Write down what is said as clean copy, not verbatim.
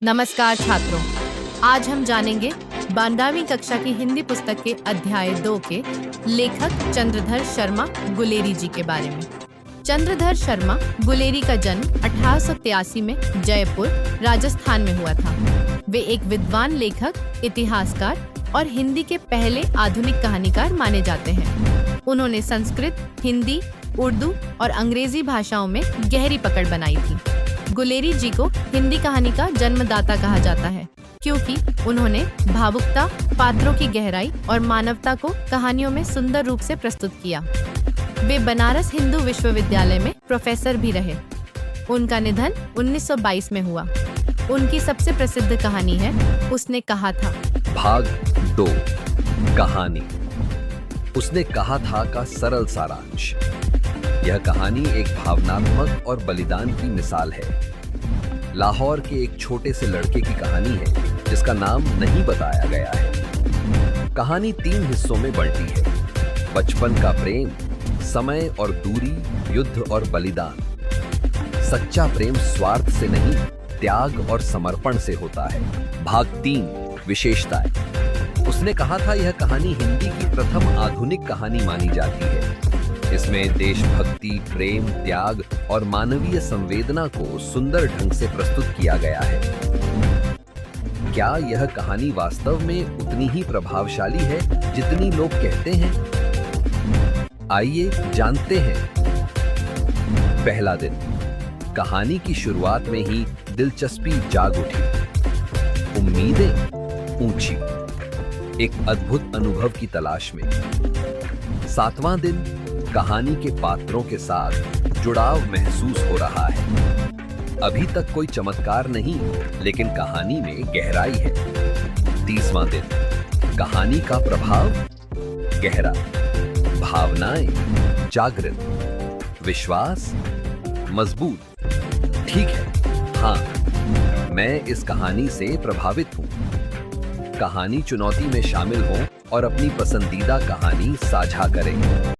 नमस्कार छात्रों, आज हम जानेंगे 12वीं कक्षा की हिंदी पुस्तक के अध्याय 2 के लेखक चंद्रधर शर्मा गुलेरी जी के बारे में। चंद्रधर शर्मा गुलेरी का जन्म 1883 में जयपुर, राजस्थान में हुआ था। वे एक विद्वान लेखक, इतिहासकार और हिंदी के पहले आधुनिक कहानीकार माने जाते हैं। उन्होंने संस्कृत, हिंदी, उर्दू और अंग्रेजी भाषाओं में गहरी पकड़ बनाई थी। गुलेरी जी को हिंदी कहानी का जन्मदाता कहा जाता है, क्योंकि उन्होंने भावुकता, पात्रों की गहराई और मानवता को कहानियों में सुंदर रूप से प्रस्तुत किया। वे बनारस हिंदू विश्वविद्यालय में प्रोफेसर भी रहे। उनका निधन 1922 में हुआ। उनकी सबसे प्रसिद्ध कहानी है उसने कहा था। भाग 2 कहानी उसने कहा था का सरल सारांश। यह कहानी एक भावनात्मक और बलिदान की मिसाल है। लाहौर के एक छोटे से लड़के की कहानी है जिसका नाम नहीं बताया गया है। कहानी 3 हिस्सों में बंटी है। बचपन का प्रेम, समय और दूरी, युद्ध और बलिदान। सच्चा प्रेम स्वार्थ से नहीं, त्याग और समर्पण से होता है। भाग 3 विशेषताएं। उसने कहा था यह कहानी हिंदी की प्रथम आधुनिक कहानी मानी जाती है। इसमें देशभक्ति, प्रेम, त्याग और मानवीय संवेदना को सुंदर ढंग से प्रस्तुत किया गया है। क्या यह कहानी वास्तव में उतनी ही प्रभावशाली है जितनी लोग कहते हैं? आइए जानते हैं। पहला दिन। कहानी की शुरुआत में ही दिलचस्पी जाग उठी। उम्मीदें ऊंची, एक अद्भुत अनुभव की तलाश में। 7वां दिन। कहानी के पात्रों के साथ जुड़ाव महसूस हो रहा है। अभी तक कोई चमत्कार नहीं, लेकिन कहानी में गहराई है। 30वां दिन। कहानी का प्रभाव गहरा, भावनाएं जागृत, विश्वास मजबूत। ठीक है, हाँ, मैं इस कहानी से प्रभावित हूं। कहानी चुनौती में शामिल हों और अपनी पसंदीदा कहानी साझा करें।